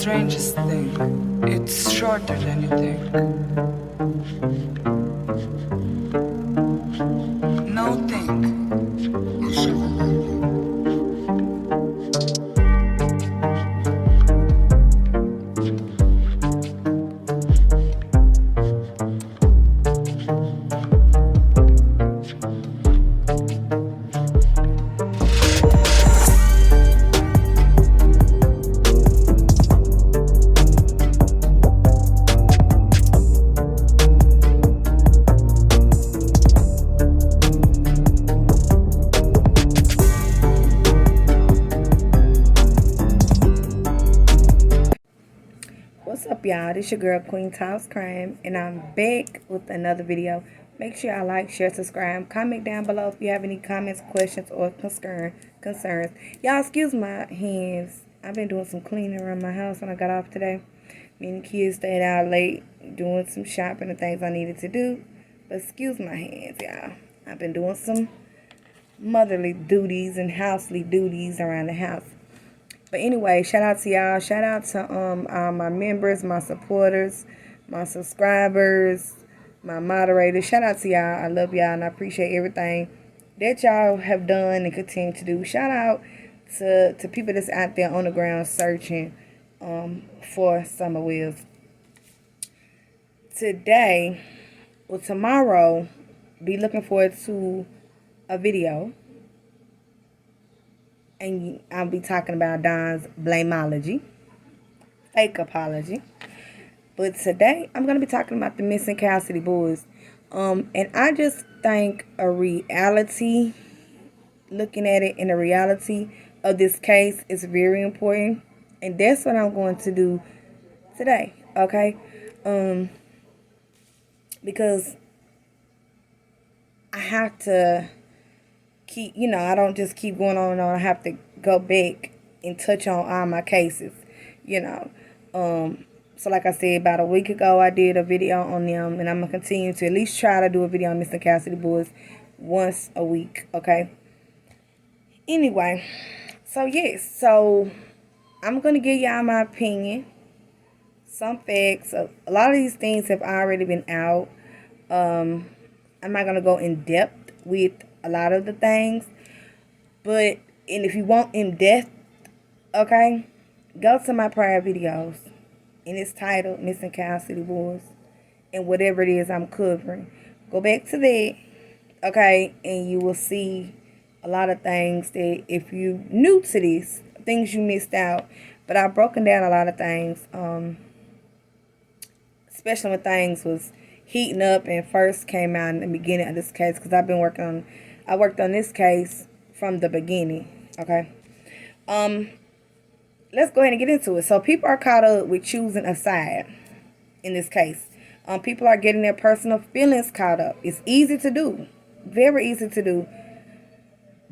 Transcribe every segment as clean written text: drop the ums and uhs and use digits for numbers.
strangest thing. It's shorter than you think. No think. What's up, y'all? This your girl Queen Toss Crime, and I'm back with another video. Make sure y'all like, share, subscribe, comment down below if you have any comments, questions, or concerns. Y'all, excuse my hands. I've been doing some cleaning around my house when I got off today. Me and the kids stayed out late doing some shopping and things I needed to do. But excuse my hands, y'all. I've been doing some motherly duties and housely duties around the house. But anyway, shout out to y'all. Shout out to all my members, my supporters, my subscribers, my moderators. Shout out to y'all. I love y'all and I appreciate everything that y'all have done and continue to do. Shout out to people that's out there on the ground searching for summer wheels. Today, or tomorrow, be looking forward to a video. And I'll be talking about Don's blameology, fake apology. But today, I'm going to be talking about the missing Cassidy boys. And I just think a reality, looking at it in the reality of this case is very important. And that's what I'm going to do today, okay? Because I have to keep, I don't just keep going on and on. I have to go back and touch on all my cases, So like I said, about a week ago, I did a video on them, and I'm going to continue to at least try to do a video on Mr. Cassidy boys once a week, okay? Anyway, so yes, so I'm going to give y'all my opinion, some facts. A lot of these things have already been out. I'm not going to go in depth with a lot of the things, and if you want in depth, okay, go to my prior videos, and it's titled Missing Cassidy Boys, and whatever it is I'm covering, go back to that, okay, and you will see a lot of things that if you new to this, things you missed out, but I've broken down a lot of things, especially when things was heating up and first came out in the beginning of this case, because I worked on this case from the beginning, okay? Let's go ahead and get into it. So people are caught up with choosing a side in this case. People are getting their personal feelings caught up. It's easy to do, very easy to do,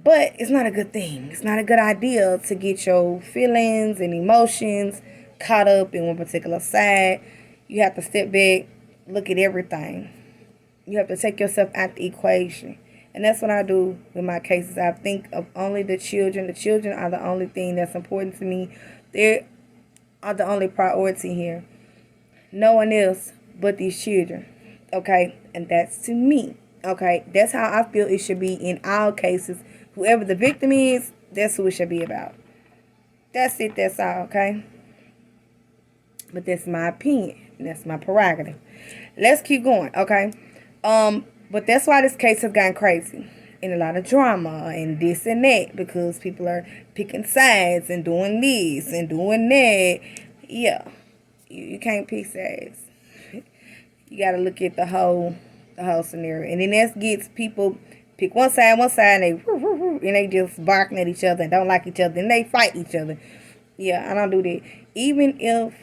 but it's not a good thing. It's not a good idea to get your feelings and emotions caught up in one particular side. You have to step back, look at everything. You have to take yourself out the equation. And that's what I do with my cases. I think of only the children. The children are the only thing that's important to me. They are the only priority here. No one else but these children. Okay? And that's to me. Okay? That's how I feel it should be in all cases. Whoever the victim is, that's who it should be about. That's it. That's all. Okay? But that's my opinion. That's my prerogative. Let's keep going. Okay? But that's why this case has gotten crazy and a lot of drama and this and that, because people are picking sides and doing this and doing that. Yeah, you can't pick sides. You got to look at the whole scenario, and then that gets people pick one side, and they just barking at each other and don't like each other, and they fight each other. Yeah, I don't do that. Even if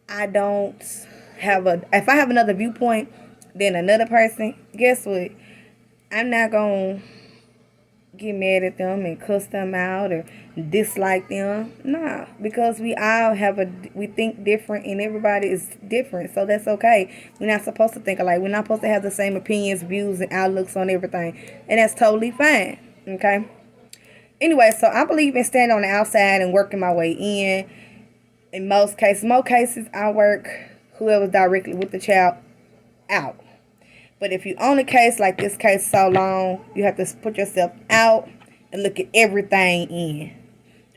if I have another viewpoint than another person, guess what? I'm not going to get mad at them and cuss them out or dislike them. Nah, because we all we think different, and everybody is different. So that's okay. We're not supposed to think alike. We're not supposed to have the same opinions, views, and outlooks on everything. And that's totally fine. Okay? Anyway, so I believe in standing on the outside and working my way in. In most cases, I work whoever's directly with the child out. But if you own a case like this case so long, you have to put yourself out and look at everything in.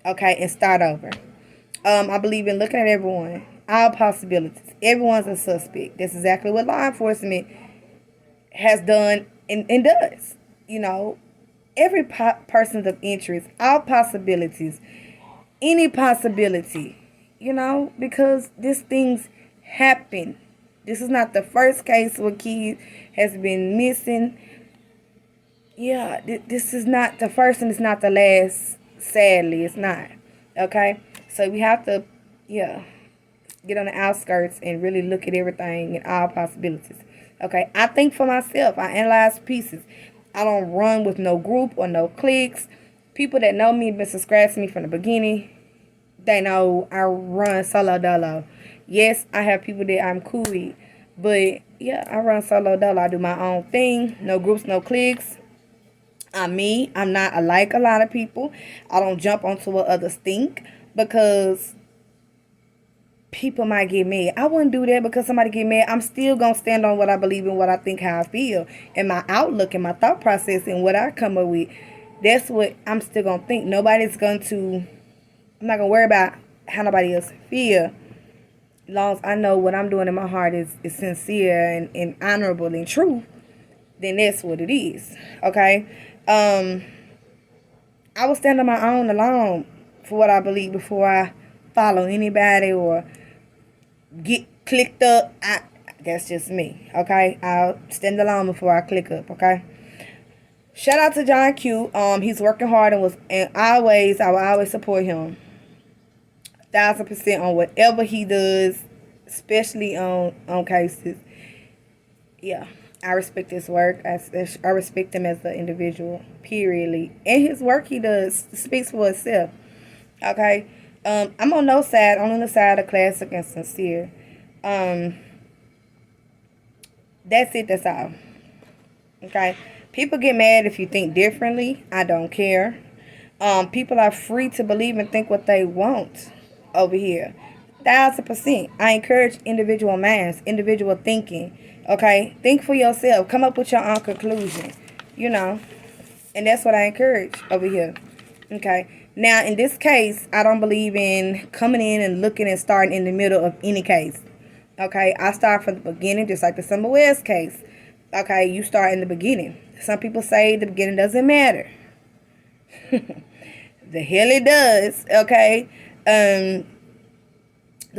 Okay, and start over. I believe in looking at everyone, all possibilities. Everyone's a suspect. That's exactly what law enforcement has done and does. You know, every person of interest, all possibilities, any possibility, you know, because these things happen. This is not the first case where kids has been missing. Yeah, this is not the first and it's not the last. Sadly, it's not. Okay? So we have to, yeah, get on the outskirts and really look at everything and all possibilities. Okay? I think for myself. I analyze pieces. I don't run with no group or no cliques. People that know me, been subscribed to me from the beginning, they know I run solo dolo. Yes, I have people that I'm cool with. But yeah, I run solo dolo. I do my own thing. No groups, no cliques. I'm me. I'm not like a lot of people. I don't jump onto what others think because people might get mad. I wouldn't do that because somebody get mad. I'm still going to stand on what I believe in, what I think, how I feel, and my outlook and my thought process and what I come up with. That's what I'm still going to think. Nobody's going to, I'm not going to worry about how nobody else feel. As long as I know what I'm doing in my heart is sincere and honorable and true, then that's what it is. Okay? I will stand on my own alone for what I believe before I follow anybody or get clicked up. That's just me. Okay? I'll stand alone before I click up. Okay? Shout out to John Q. He's working hard and I will always support him 1,000% on whatever he does, especially on cases. Yeah, I respect his work. I respect him as an individual, period. And his work he does speaks for itself. Okay? I'm on no side. I'm on the side of classic and sincere. That's it. That's all. Okay? People get mad if you think differently. I don't care. People are free to believe and think what they want over here. 1,000%. I encourage individual minds, individual thinking. Okay? Think for yourself. Come up with your own conclusion. You know? And that's what I encourage over here. Okay? Now, in this case, I don't believe in coming in and looking and starting in the middle of any case. Okay? I start from the beginning, just like the Summer West case. Okay? You start in the beginning. Some people say the beginning doesn't matter. The hell it does. Okay? The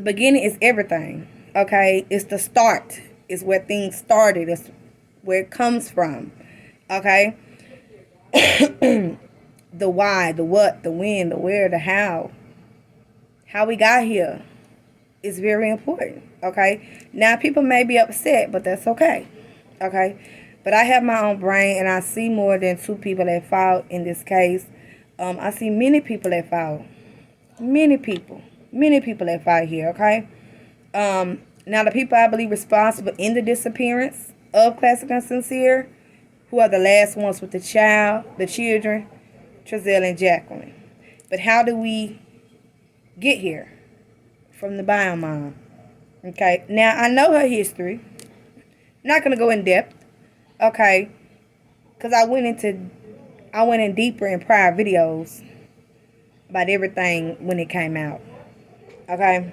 beginning is everything. Okay? It's the start. It's where things started. It's where it comes from. Okay? The why, the what, the when, the where, the how we got here is very important. Okay? Now, people may be upset, but that's okay. Okay? But I have my own brain, and I see more than two people at fault in this case. I see many people at fault. Many people at fault here, okay? Now, the people I believe responsible in the disappearance of Classic and Sincere, who are the last ones with the children, Trezell and Jacqueline. But how do we get here? From the bio mom. Okay? Now, I know her history. Not going to go in depth. Okay? Because I went in deeper in prior videos about everything when it came out. Okay?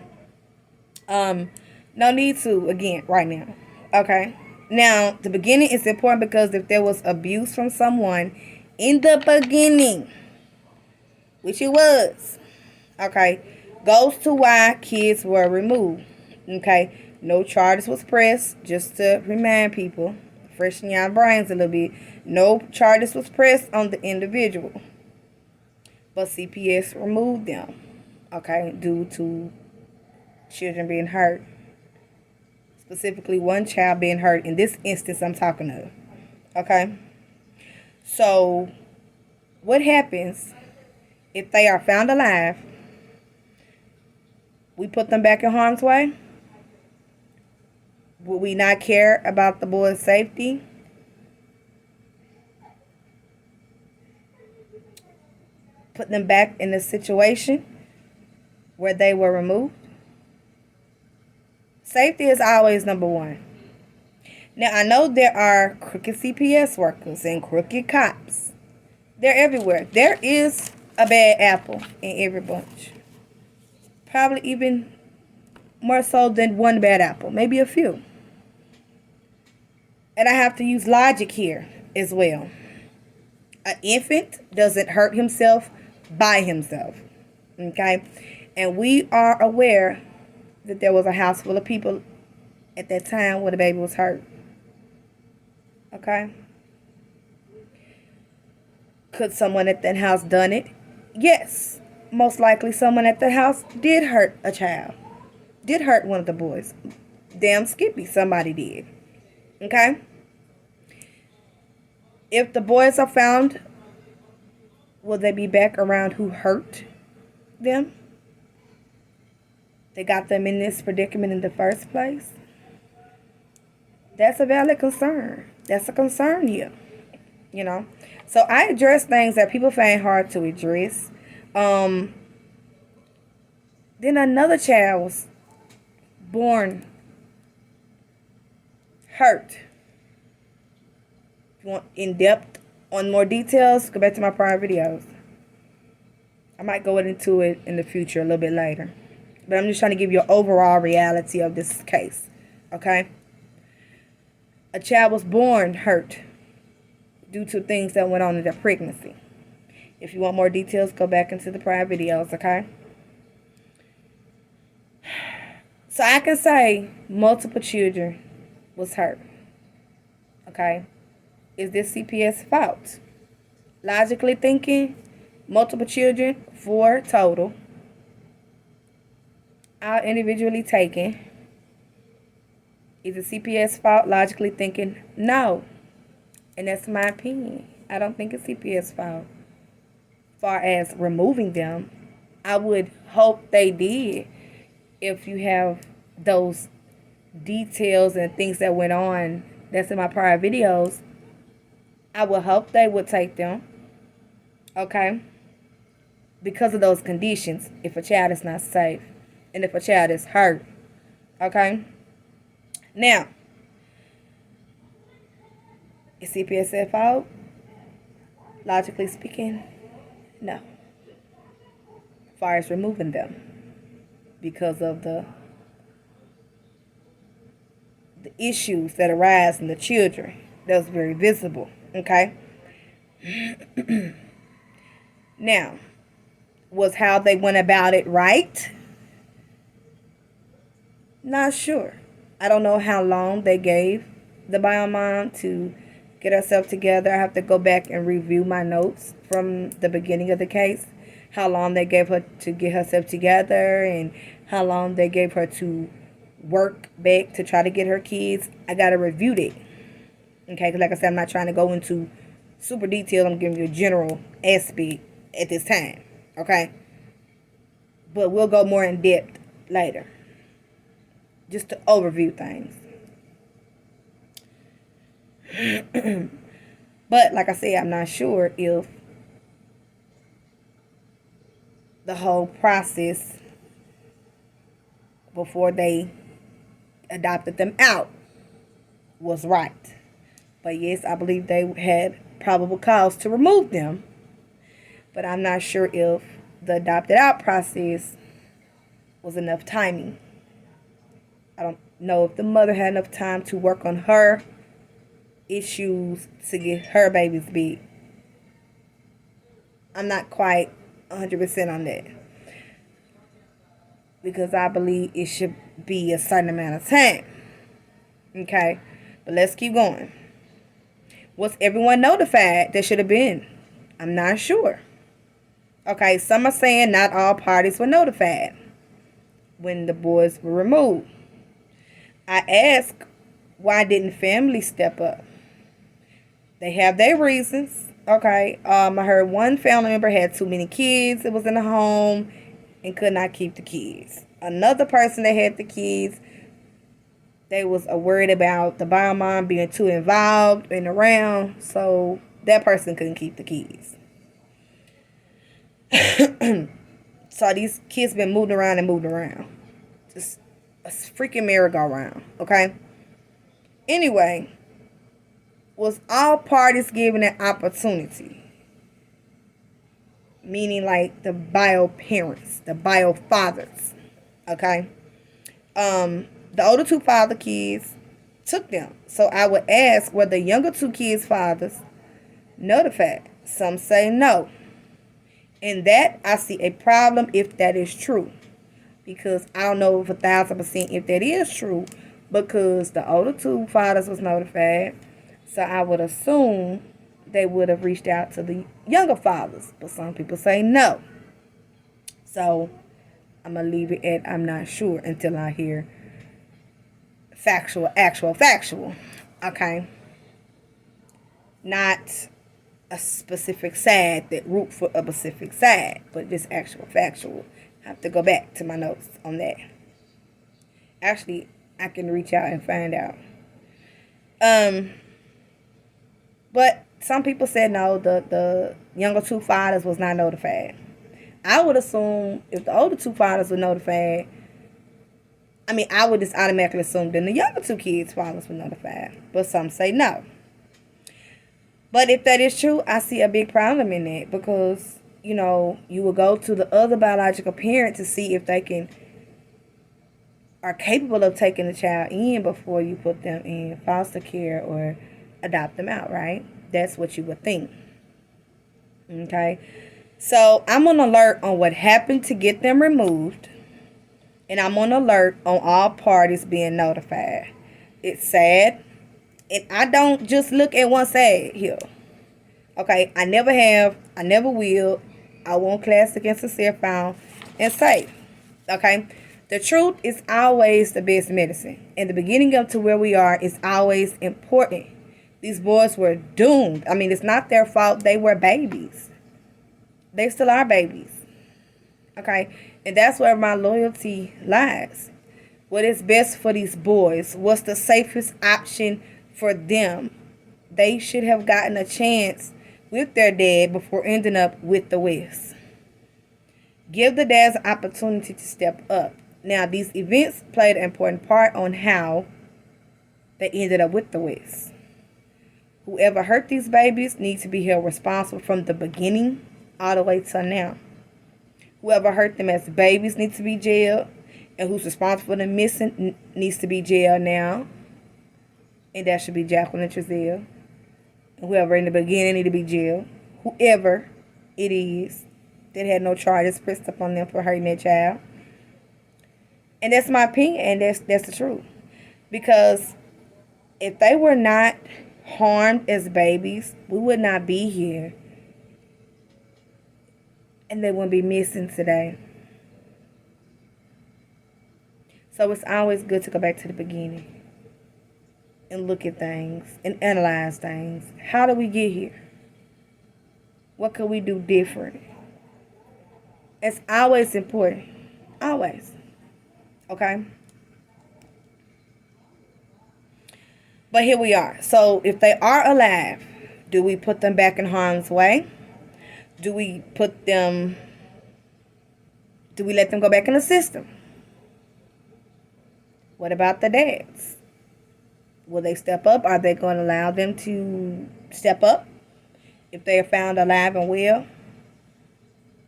No need to, again, right now. Okay? Now, the beginning is important because if there was abuse from someone in the beginning, which it was, okay, goes to why kids were removed. Okay? No charges was pressed, just to remind people, freshen your brains a little bit. No charges was pressed on the individual. But CPS removed them, okay, due to children being hurt. Specifically, one child being hurt. In this instance, I'm talking of. Okay? So, what happens if they are found alive? We put them back in harm's way? Would we not care about the boy's safety? Put them back in the situation where they were removed? Safety is always number one. Now, I know there are crooked CPS workers and crooked cops. They're everywhere. There is a bad apple in every bunch. Probably even more so than one bad apple, maybe a few. And I have to use logic here as well. An infant doesn't hurt himself by himself. Okay? And we are aware that there was a house full of people at that time where the baby was hurt. Okay? Could someone at that house done it? Yes. Most likely someone at the house did hurt a child. Did hurt one of the boys. Damn Skippy, somebody did. Okay? If the boys are found, will they be back around who hurt them? They got them in this predicament in the first place? That's a valid concern. That's a concern here. You know? So I address things that people find hard to address. Then another child was born hurt. If you want in depth on more details, go back to my prior videos. I might go into it in the future a little bit later. But I'm just trying to give you an overall reality of this case. Okay? A child was born hurt due to things that went on in their pregnancy. If you want more details, go back into the prior videos, okay? So I can say multiple children was hurt. Okay? Is this CPS fault? Logically thinking, multiple children, 4 total, all individually taken. Is it CPS fault? Logically thinking, no. And that's my opinion. I don't think it's CPS fault. Far as removing them, I would hope they did. If you have those details and things that went on that's in my prior videos, I would hope they would take them. Okay? Because of those conditions, if a child is not safe and if a child is hurt. Okay? Now, is CPS at fault? Logically speaking, no. As far as removing them, because of the issues that arise in the children, that was very visible. Okay. Now, was how they went about it right? Not sure. I don't know how long they gave the bio mom to get herself together. I have to go back and review my notes from the beginning of the case. How long they gave her to get herself together and how long they gave her to work back to try to get her kids. I got to review that. Okay, because like I said, I'm not trying to go into super detail. I'm giving you a general aspect at this time. Okay? But we'll go more in depth later. Just to overview things. But like I said, I'm not sure if the whole process before they adopted them out was right. But yes, I believe they had probable cause to remove them. But I'm not sure if the adopted out process was enough timing. I don't know if the mother had enough time to work on her issues to get her babies big. I'm not quite 100% on that. Because I believe it should be a certain amount of time. Okay? But let's keep going. Was everyone notified that should have been? I'm not sure. Okay, some are saying not all parties were notified when the boys were removed. I asked, why didn't family step up? They have their reasons. Okay, I heard one family member had too many kids that was in the home and could not keep the kids. Another person that had the kids, they was worried about the bio mom being too involved and around, so that person couldn't keep the kids. So these kids been moved around and moved around. Just a freaking merry-go-round, okay? Anyway, was all parties given an opportunity? Meaning like the bio parents, the bio fathers, okay? The older two father kids took them. So I would ask, were the younger two kids' fathers notified? Some say no. In that, I see a problem if that is true. Because I don't know if 1,000% if that is true. Because the older two fathers was notified. So I would assume they would have reached out to the younger fathers. But some people say no. So I'm going to leave it at I'm not sure until I hear factual. Okay? Not a specific side that root for a specific side, but just actual factual. I have to go back to my notes on that. Actually, I can reach out and find out. But some people said no, the younger two fathers was not notified. I would assume if the older two fathers were notified, I would just automatically assume then the younger two kids' fathers were notified. But some say no. But if that is true, I see a big problem in that because, you will go to the other biological parent to see if they are capable of taking the child in before you put them in foster care or adopt them out, right? That's what you would think. Okay? So I'm on alert on what happened to get them removed. And I'm on alert on all parties being notified. It's sad. And I don't just look at one side here. Okay, I never have. I never will. I won't class against sincere found and safe. Okay, the truth is always the best medicine. And the beginning up to where we are is always important. These boys were doomed. It's not their fault. They were babies. They still are babies. Okay, and that's where my loyalty lies. What is best for these boys? What's the safest option for them? They should have gotten a chance with their dad before ending up with the West. Give the dads an opportunity to step up. Now, these events played an important part on how they ended up with the West. Whoever hurt these babies needs to be held responsible from the beginning all the way till now. Whoever hurt them as babies needs to be jailed. And who's responsible for the missing needs to be jailed now. And that should be Jacqueline and Trezell. And whoever in the beginning need to be jailed. Whoever it is that had no charges pressed upon them for hurting their child. And that's my opinion, and that's the truth. Because if they were not harmed as babies, we would not be here. And they wouldn't be missing today. So it's always good to go back to the beginning and look at things and analyze things. How do we get here? What could we do different? It's always important. Always. Okay? But here we are. So if they are alive, do we put them back in harm's way? Do we let them go back in the system? What about the dads? Will they step up? Are they going to allow them to step up if they are found alive and well?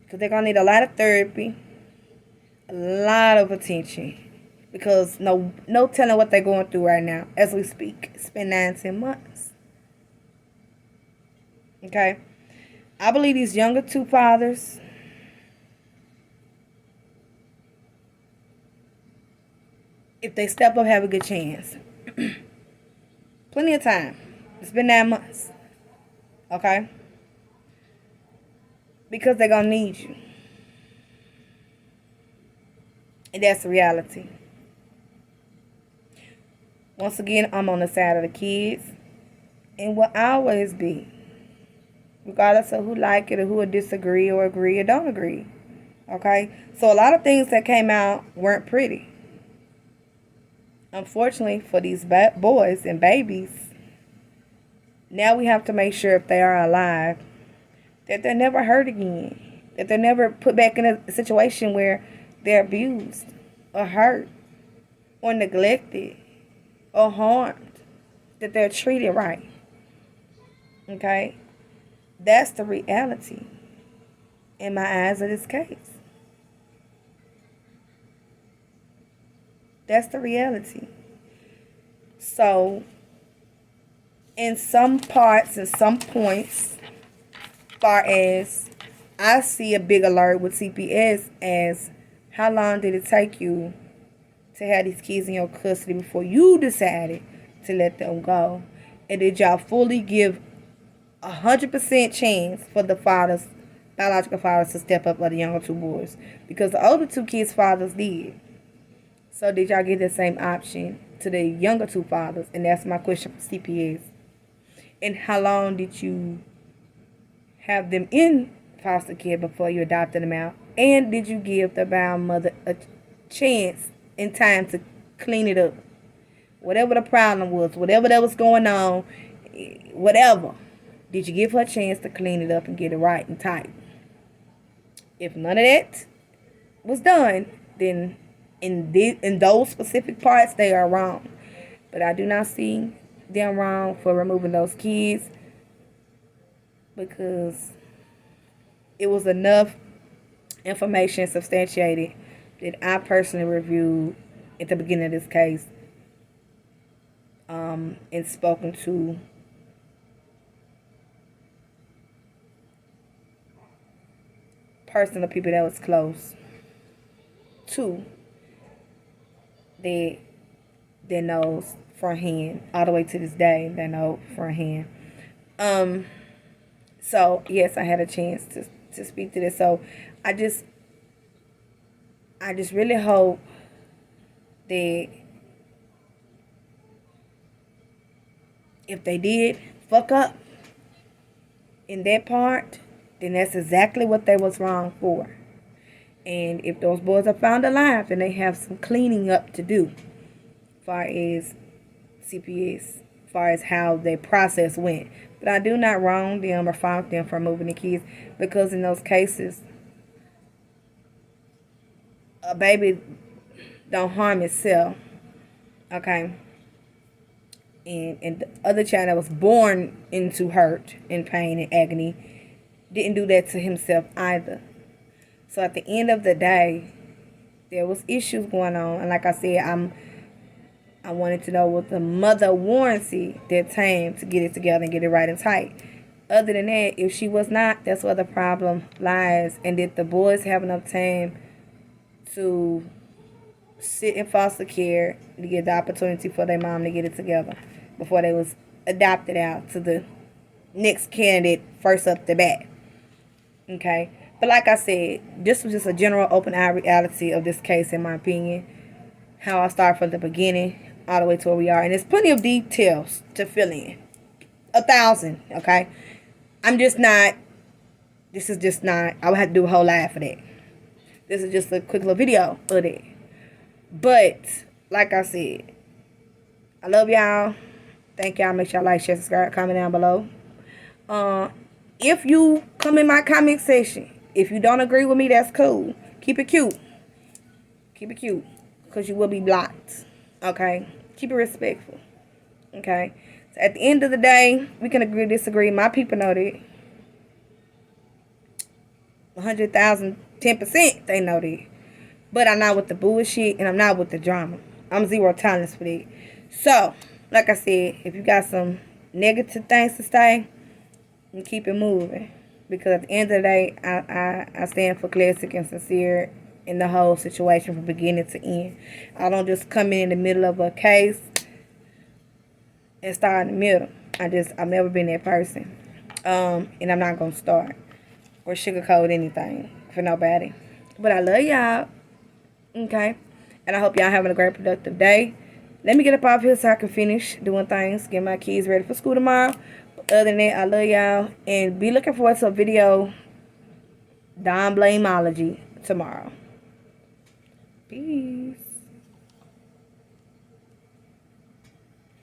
Because they're going to need a lot of therapy, a lot of attention. Because no telling what they're going through right now as we speak. It's been 9-10 months. Okay? I believe these younger two fathers, if they step up, have a good chance. Plenty of time. It's been 9 months. Okay? Because they're going to need you. And that's the reality. Once again, I'm on the side of the kids. And will always be. Regardless of who like it or who will disagree or agree or don't agree. Okay? So a lot of things that came out weren't pretty. Unfortunately for these boys and babies, now we have to make sure if they are alive that they're never hurt again. That they're never put back in a situation where they're abused or hurt. or neglected or harmed, that they're treated right. Okay? That's the reality in my eyes of this case. That's the reality. So, in some parts and some points, far as I see a big alert with CPS as how long did it take you to have these kids in your custody before you decided to let them go? And did y'all fully give 100% chance for the fathers, biological fathers, to step up for the younger two boys? Because the older two kids' fathers did. So did y'all get the same option to the younger two fathers? And that's my question for CPS. And how long did you have them in foster care before you adopted them out? And did you give the bound mother a chance in time to clean it up? Whatever the problem was, whatever that was going on, whatever, did you give her a chance to clean it up and get it right and tight? If none of that was done, then in those specific parts, they are wrong. But I do not see them wrong for removing those kids, because it was enough information substantiated that I personally reviewed at the beginning of this case, and spoken to personal people that was close to that knows firsthand, all the way to this day, that know firsthand. So yes, I had a chance to speak to this. So I just really hope that if they did fuck up in that part, then that's exactly what they was wrong for. And if those boys are found alive, then they have some cleaning up to do, far as CPS, far as how their process went. But I do not wrong them or fault them for moving the kids, because in those cases, a baby don't harm itself. Okay? And the other child that was born into hurt and pain and agony didn't do that to himself either. So at the end of the day, there was issues going on. And like I said, I wanted to know what the mother warranty that time to get it together and get it right and tight. Other than that, if she was not, that's where the problem lies. And did the boys have enough time to sit in foster care to get the opportunity for their mom to get it together before they was adopted out to the next candidate first up the bat? Okay? But like I said, this was just a general open-eye reality of this case, in my opinion. How I start from the beginning all the way to where we are. And there's plenty of details to fill in. 1,000, okay? This is just not, I would have to do a whole live for that. This is just a quick little video of that. But, like I said, I love y'all. Thank y'all. Make sure y'all like, share, subscribe, comment down below. If you come in my comment section, if you don't agree with me, that's cool. Keep it cute. Keep it cute. Because you will be blocked. Okay? Keep it respectful. Okay? So at the end of the day, we can agree or disagree. My people know that. 100,000, 10%, they know that. But I'm not with the bullshit, and I'm not with the drama. I'm zero tolerance for that. So, like I said, if you got some negative things to say, keep it moving. Because at the end of the day, I stand for classic and sincere in the whole situation from beginning to end. I don't just come in the middle of a case and start in the middle. I've never been that person. And I'm not going to start or sugarcoat anything for nobody. But I love y'all. Okay? And I hope y'all having a great productive day. Let me get up off here so I can finish doing things. Get my kids ready for school tomorrow. But other than that, I love y'all. And be looking forward to a video, Don Blameology, tomorrow. Peace.